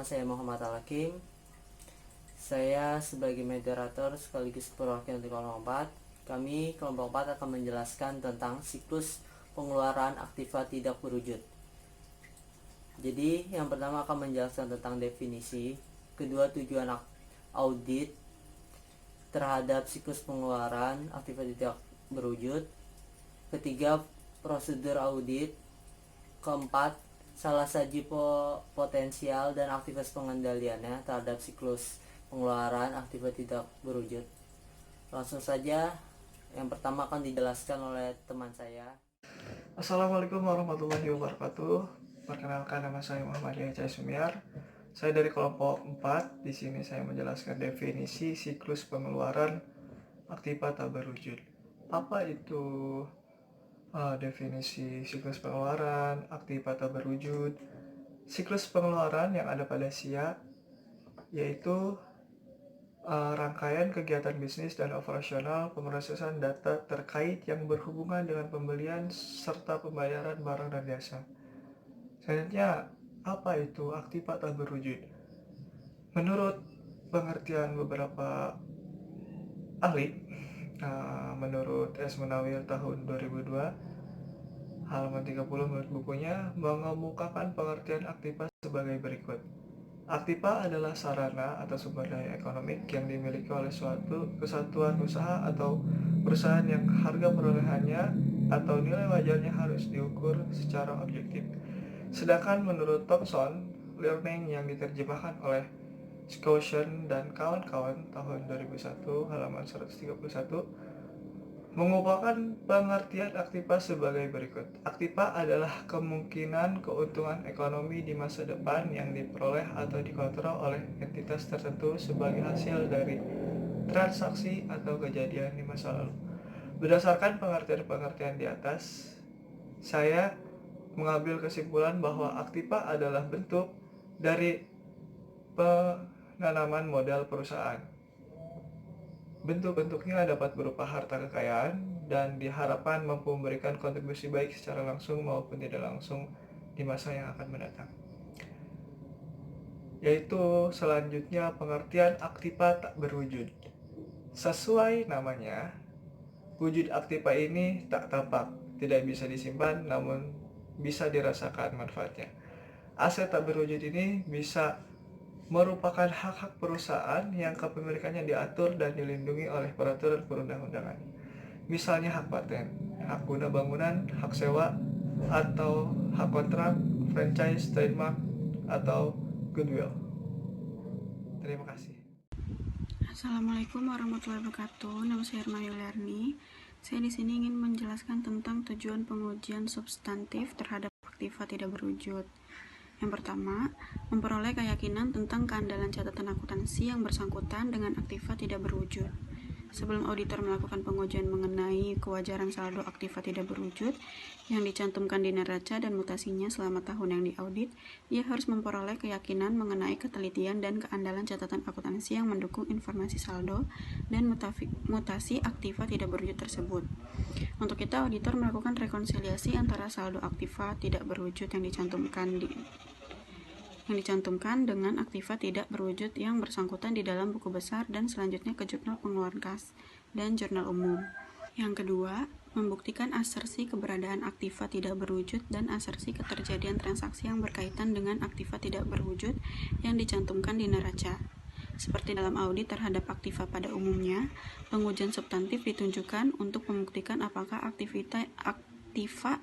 saya Muhammad Al-Hakim. Saya sebagai moderator sekaligus perwakilan di kelompok 4. Kami kelompok 4 akan menjelaskan tentang siklus pengeluaran aktiva tidak berwujud. Jadi yang pertama akan menjelaskan tentang definisi, kedua tujuan audit terhadap siklus pengeluaran aktiva tidak berwujud, ketiga prosedur audit, keempat salah saji potensial dan aktivitas pengendaliannya terhadap siklus pengeluaran aktiva tidak berwujud. Langsung saja, yang pertama akan dijelaskan oleh teman saya. Assalamualaikum warahmatullahi wabarakatuh. Perkenalkan, nama saya Muhammad Yahya Sumiar. Saya dari kelompok 4. Di sini saya menjelaskan definisi siklus pengeluaran aktiva tak berwujud. Apa itu definisi siklus pengeluaran aktiva tak berwujud? Siklus pengeluaran yang ada pada SIA yaitu rangkaian kegiatan bisnis dan operasional pemrosesan data terkait yang berhubungan dengan pembelian serta pembayaran barang dan jasa. Selanjutnya, apa itu aktiva tak berwujud? Menurut pengertian beberapa ahli, menurut S. Munawir tahun 2002, halaman 30 menurut bukunya, mengemukakan pengertian aktiva sebagai berikut. Aktiva adalah sarana atau sumber daya ekonomik yang dimiliki oleh suatu kesatuan usaha atau perusahaan yang harga perolehannya atau nilai wajarnya harus diukur secara objektif. Sedangkan menurut Thomson Learning yang diterjemahkan oleh Skousen dan kawan-kawan tahun 2001 halaman 131 mengubahkan pengertian aktiva sebagai berikut. Aktiva adalah kemungkinan keuntungan ekonomi di masa depan yang diperoleh atau dikontrol oleh entitas tertentu sebagai hasil dari transaksi atau kejadian di masa lalu. Berdasarkan pengertian-pengertian di atas, saya mengambil kesimpulan bahwa aktiva adalah bentuk dari penanaman modal perusahaan. Bentuk-bentuknya dapat berupa harta kekayaan dan diharapkan mampu memberikan kontribusi baik secara langsung maupun tidak langsung di masa yang akan mendatang. Yaitu selanjutnya pengertian aktiva tak berwujud. Sesuai namanya, wujud aktiva ini tak tampak, tidak bisa disimpan namun bisa dirasakan manfaatnya. Aset tak berwujud ini bisa merupakan hak-hak perusahaan yang kepemilikannya diatur dan dilindungi oleh peraturan perundang-undangan. Misalnya hak paten, hak guna bangunan, hak sewa, atau hak kontrak, franchise, trademark, atau goodwill. Terima kasih. Assalamualaikum warahmatullahi wabarakatuh. Nama saya Irma Yuliarni. Saya di sini ingin menjelaskan tentang tujuan pengujian substantif terhadap aktiva tidak berwujud. Yang pertama, memperoleh keyakinan tentang keandalan catatan akuntansi yang bersangkutan dengan aktiva tidak berwujud. Sebelum auditor melakukan pengujian mengenai kewajaran saldo aktiva tidak berwujud yang dicantumkan di neraca dan mutasinya selama tahun yang diaudit, ia harus memperoleh keyakinan mengenai ketelitian dan keandalan catatan akuntansi yang mendukung informasi saldo dan mutasi aktiva tidak berwujud tersebut. Untuk itu, auditor melakukan rekonsiliasi antara saldo aktiva tidak berwujud yang dicantumkan dengan aktiva tidak berwujud yang bersangkutan di dalam buku besar dan selanjutnya ke jurnal pengeluaran kas dan jurnal umum. Yang kedua, membuktikan asersi keberadaan aktiva tidak berwujud dan asersi keterjadian transaksi yang berkaitan dengan aktiva tidak berwujud yang dicantumkan di neraca. Seperti dalam audit terhadap aktiva pada umumnya, pengujian substantif ditunjukkan untuk membuktikan apakah aktiva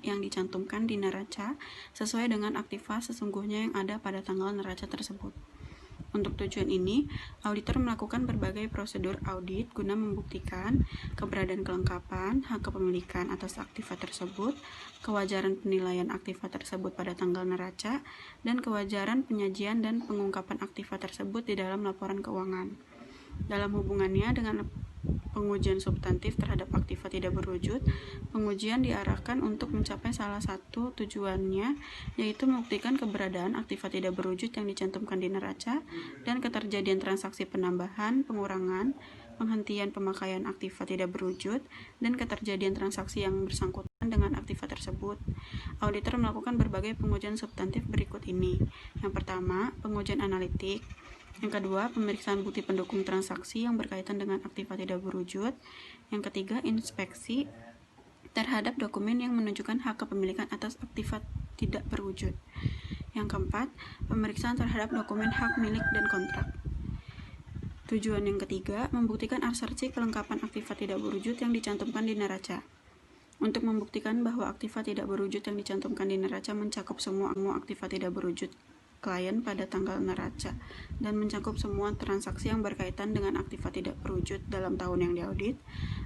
yang dicantumkan di neraca sesuai dengan aktiva sesungguhnya yang ada pada tanggal neraca tersebut. Untuk tujuan ini, auditor melakukan berbagai prosedur audit guna membuktikan keberadaan kelengkapan hak kepemilikan atas aktiva tersebut, kewajaran penilaian aktiva tersebut pada tanggal neraca, dan kewajaran penyajian dan pengungkapan aktiva tersebut di dalam laporan keuangan. Dalam hubungannya dengan pengujian substantif terhadap aktiva tidak berwujud, pengujian diarahkan untuk mencapai salah satu tujuannya, yaitu membuktikan keberadaan aktiva tidak berwujud yang dicantumkan di neraca dan keterjadian transaksi penambahan, pengurangan, penghentian pemakaian aktiva tidak berwujud, dan keterjadian transaksi yang bersangkutan dengan aktiva tersebut. Auditor melakukan berbagai pengujian substantif berikut ini. Yang pertama, pengujian analitik. Yang kedua, pemeriksaan bukti pendukung transaksi yang berkaitan dengan aktiva tidak berwujud. Yang ketiga, inspeksi terhadap dokumen yang menunjukkan hak kepemilikan atas aktiva tidak berwujud. Yang keempat, pemeriksaan terhadap dokumen hak milik dan kontrak. Tujuan yang ketiga, membuktikan asersi kelengkapan aktiva tidak berwujud yang dicantumkan di neraca. Untuk membuktikan bahwa aktiva tidak berwujud yang dicantumkan di neraca mencakup semua aktiva tidak berwujud klien pada tanggal neraca dan mencakup semua transaksi yang berkaitan dengan aktiva tidak berwujud dalam tahun yang diaudit,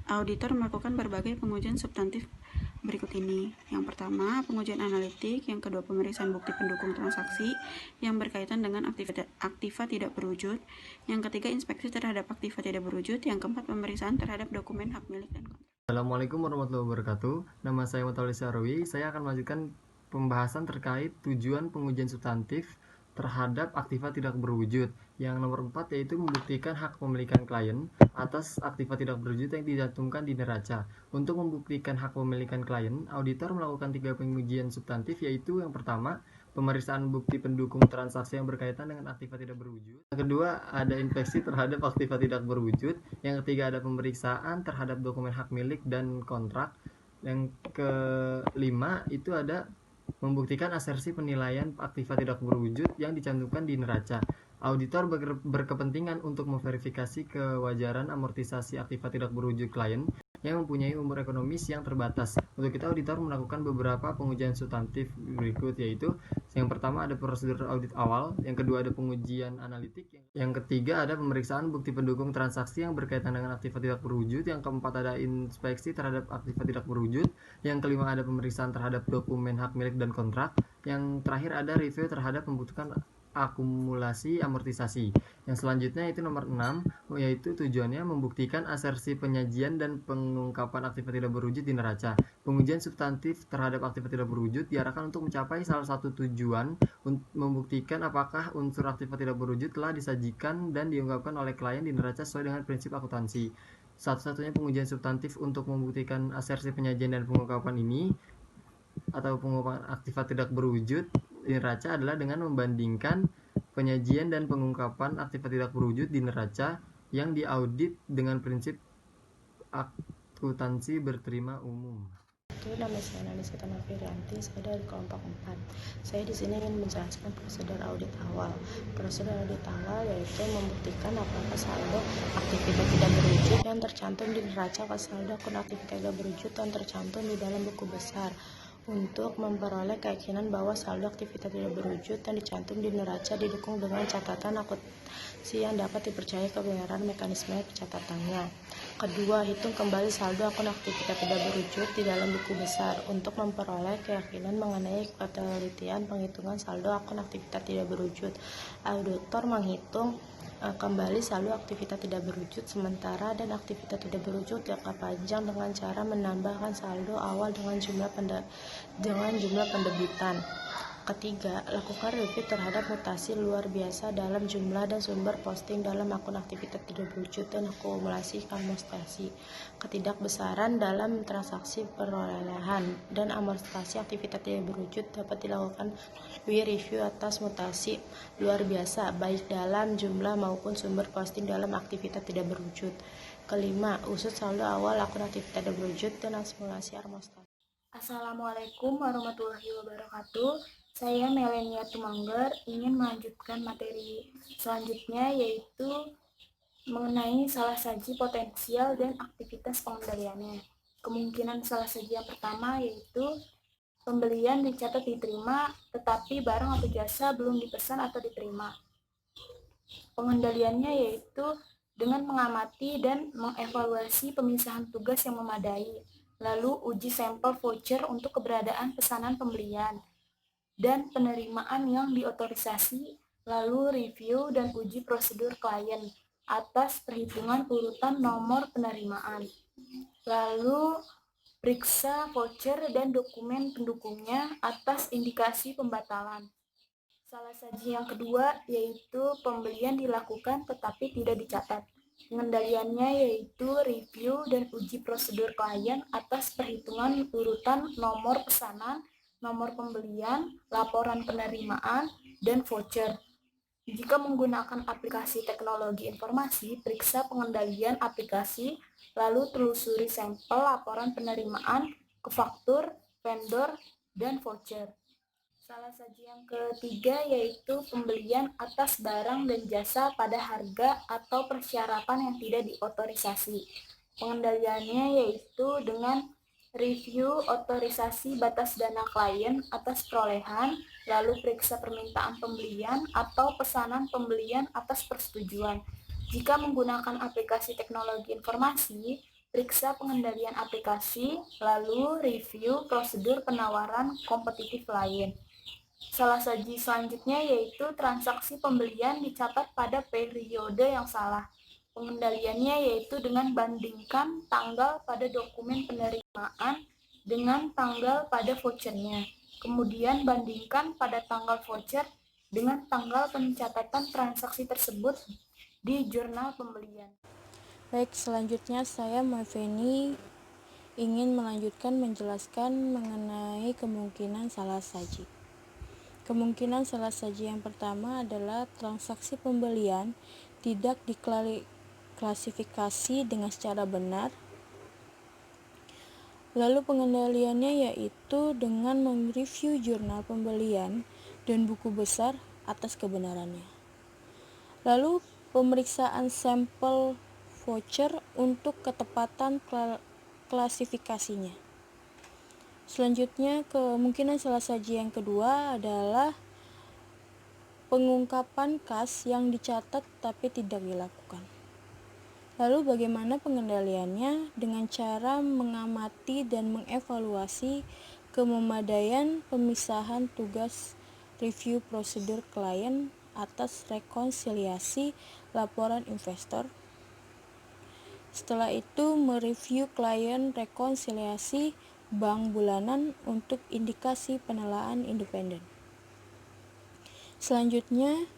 auditor melakukan berbagai pengujian substantif berikut ini. Yang pertama, pengujian analitik. Yang kedua, pemeriksaan bukti pendukung transaksi yang berkaitan dengan aktiva tidak berwujud. Yang ketiga, inspeksi terhadap aktiva tidak berwujud. Yang keempat, pemeriksaan terhadap dokumen hak milik dan kontrak. Assalamualaikum warahmatullahi wabarakatuh. Nama saya Mutawalli Syahrawi. Saya akan melanjutkan pembahasan terkait tujuan pengujian substantif terhadap aktiva tidak berwujud. Yang nomor 4 yaitu membuktikan hak pemilikan klien atas aktiva tidak berwujud yang dicantumkan di neraca. Untuk membuktikan hak pemilikan klien, auditor melakukan 3 pengujian substantif, yaitu yang pertama, pemeriksaan bukti pendukung transaksi yang berkaitan dengan aktiva tidak berwujud. Yang kedua, ada inspeksi terhadap aktiva tidak berwujud. Yang ketiga, ada pemeriksaan terhadap dokumen hak milik dan kontrak. Yang kelima, itu ada membuktikan asersi penilaian aktiva tidak berwujud yang dicantumkan di neraca. Auditor berkepentingan untuk memverifikasi kewajaran amortisasi aktiva tidak berwujud klien yang mempunyai umur ekonomis yang terbatas. Untuk itu, auditor melakukan beberapa pengujian substantif berikut, yaitu yang pertama ada prosedur audit awal, yang kedua ada pengujian analitik, yang ketiga ada pemeriksaan bukti pendukung transaksi yang berkaitan dengan aktiva tidak berwujud, yang keempat ada inspeksi terhadap aktiva tidak berwujud, yang kelima ada pemeriksaan terhadap dokumen hak milik dan kontrak, yang terakhir ada review terhadap pembentukan akumulasi amortisasi. Yang selanjutnya itu nomor 6, yaitu tujuannya membuktikan asersi penyajian dan pengungkapan aktiva tidak berwujud di neraca. Pengujian substantif terhadap aktiva tidak berwujud diarahkan untuk mencapai salah satu tujuan, membuktikan apakah unsur aktiva tidak berwujud telah disajikan dan diungkapkan oleh klien di neraca sesuai dengan prinsip akuntansi. Satu-satunya pengujian substantif untuk membuktikan asersi penyajian dan pengungkapan ini atau pengungkapan aktiva tidak berwujud di neraca adalah dengan membandingkan penyajian dan pengungkapan aktiva tidak berwujud di neraca yang diaudit dengan prinsip akuntansi berterima umum. Nama saya Nani Setana Firianti, saya dari kelompok 4. Saya di sini ingin menjelaskan prosedur audit awal. Prosedur audit awal yaitu membuktikan apakah saldo aktivitas tidak berwujud yang tercantum di neraca atau saldo akun aktivitas tidak berwujud yang tercantum di dalam buku besar. Untuk memperoleh keyakinan bahwa saldo aktivitas tidak berwujud yang dicantum di neraca didukung dengan catatan akuntansi yang dapat dipercaya kebenaran mekanisme pencatatannya. Kedua, hitung kembali saldo akun aktivitas tidak berwujud di dalam buku besar untuk memperoleh keyakinan mengenai ketelitian penghitungan saldo akun aktivitas tidak berwujud. Auditor menghitung kembali saldo aktivitas tidak berwujud sementara dan aktivitas tidak berwujud jangka panjang dengan cara menambahkan saldo awal dengan jumlah pendebitan. Ketiga, lakukan review terhadap mutasi luar biasa dalam jumlah dan sumber posting dalam akun aktivitas tidak berwujud dan akumulasi amortisasi. Ketidakbesaran dalam transaksi perolehan dan amortisasi aktivitas tidak berwujud dapat dilakukan melalui review atas mutasi luar biasa baik dalam jumlah maupun sumber posting dalam aktivitas tidak berwujud. Kelima, usut saldo awal akun aktivitas tidak berwujud dan akumulasi amortisasi. Assalamualaikum warahmatullahi wabarakatuh. Saya Melenia Tumanggar ingin melanjutkan materi selanjutnya, yaitu mengenai salah saji potensial dan aktivitas pengendaliannya. Kemungkinan salah saji yang pertama yaitu pembelian dicatat diterima tetapi barang atau jasa belum dipesan atau diterima. Pengendaliannya yaitu dengan mengamati dan mengevaluasi pemisahan tugas yang memadai, lalu uji sampel voucher untuk keberadaan pesanan pembelian dan penerimaan yang diotorisasi, lalu review dan uji prosedur klien atas perhitungan urutan nomor penerimaan, lalu periksa voucher dan dokumen pendukungnya atas indikasi pembatalan. Salah saji yang kedua yaitu pembelian dilakukan tetapi tidak dicatat. Pengendaliannya yaitu review dan uji prosedur klien atas perhitungan urutan nomor pesanan, nomor pembelian, laporan penerimaan, dan voucher. Jika menggunakan aplikasi teknologi informasi, periksa pengendalian aplikasi, lalu telusuri sampel laporan penerimaan ke faktur, vendor, dan voucher. Salah saji yang ketiga yaitu pembelian atas barang dan jasa pada harga atau persyaratan yang tidak diotorisasi. Pengendaliannya yaitu dengan review otorisasi batas dana klien atas perolehan, lalu periksa permintaan pembelian atau pesanan pembelian atas persetujuan. Jika menggunakan aplikasi teknologi informasi, periksa pengendalian aplikasi, lalu review prosedur penawaran kompetitif lain. Salah saji selanjutnya yaitu transaksi pembelian dicatat pada periode yang salah. Pengendaliannya yaitu dengan bandingkan tanggal pada dokumen penerimaan dengan tanggal pada vouchernya. Kemudian bandingkan pada tanggal voucher dengan tanggal pencatatan transaksi tersebut di jurnal pembelian. Baik, selanjutnya saya Maveni ingin melanjutkan menjelaskan mengenai kemungkinan salah saji. Kemungkinan salah saji yang pertama adalah transaksi pembelian tidak diklasifikasi dengan secara benar. Lalu pengendaliannya yaitu dengan mereview jurnal pembelian dan buku besar atas kebenarannya. Lalu pemeriksaan sampel voucher untuk ketepatan klasifikasinya. Selanjutnya, kemungkinan salah saji yang kedua adalah pengungkapan kas yang dicatat tapi tidak dilakukan. Lalu bagaimana pengendaliannya? Dengan cara mengamati dan mengevaluasi kememadaian pemisahan tugas review prosedur klien atas rekonsiliasi laporan investor. Setelah itu mereview klien rekonsiliasi bank bulanan untuk indikasi penilaian independen. Selanjutnya,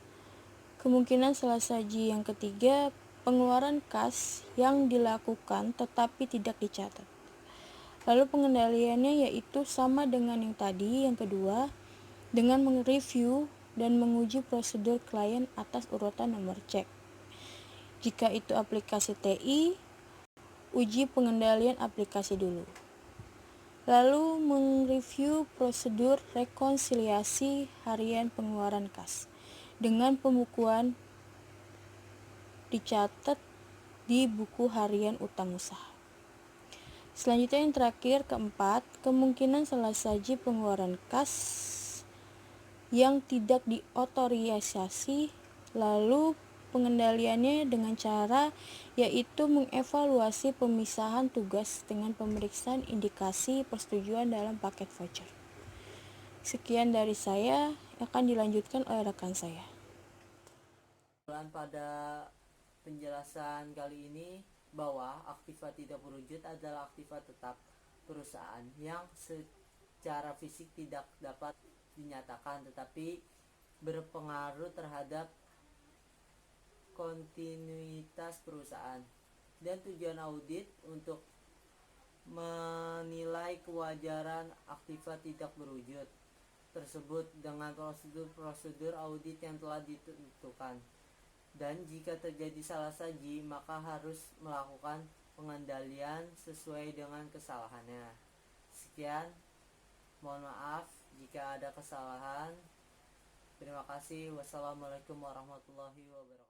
kemungkinan salah saji yang ketiga, pengeluaran kas yang dilakukan tetapi tidak dicatat. Lalu pengendaliannya yaitu sama dengan yang tadi, yang kedua, dengan mereview dan menguji prosedur klien atas urutan nomor cek. Jika itu aplikasi TI, uji pengendalian aplikasi dulu. Lalu mereview prosedur rekonsiliasi harian pengeluaran kas dengan pembukuan dicatat di buku harian utang usaha. Selanjutnya yang terakhir, keempat, kemungkinan salah saji pengeluaran kas yang tidak diotorisasi, lalu pengendaliannya dengan cara yaitu mengevaluasi pemisahan tugas dengan pemeriksaan indikasi persetujuan dalam paket voucher. Sekian dari saya, akan dilanjutkan oleh rekan saya. Pada penjelasan kali ini bahwa aktiva tidak berwujud adalah aktiva tetap perusahaan yang secara fisik tidak dapat dinyatakan tetapi berpengaruh terhadap kontinuitas perusahaan, dan tujuan audit untuk menilai kewajaran aktiva tidak berwujud tersebut dengan prosedur audit yang telah ditentukan. Dan jika terjadi salah saji, maka harus melakukan pengendalian sesuai dengan kesalahannya. Sekian, mohon maaf jika ada kesalahan. Terima kasih. Wassalamualaikum warahmatullahi wabarakatuh.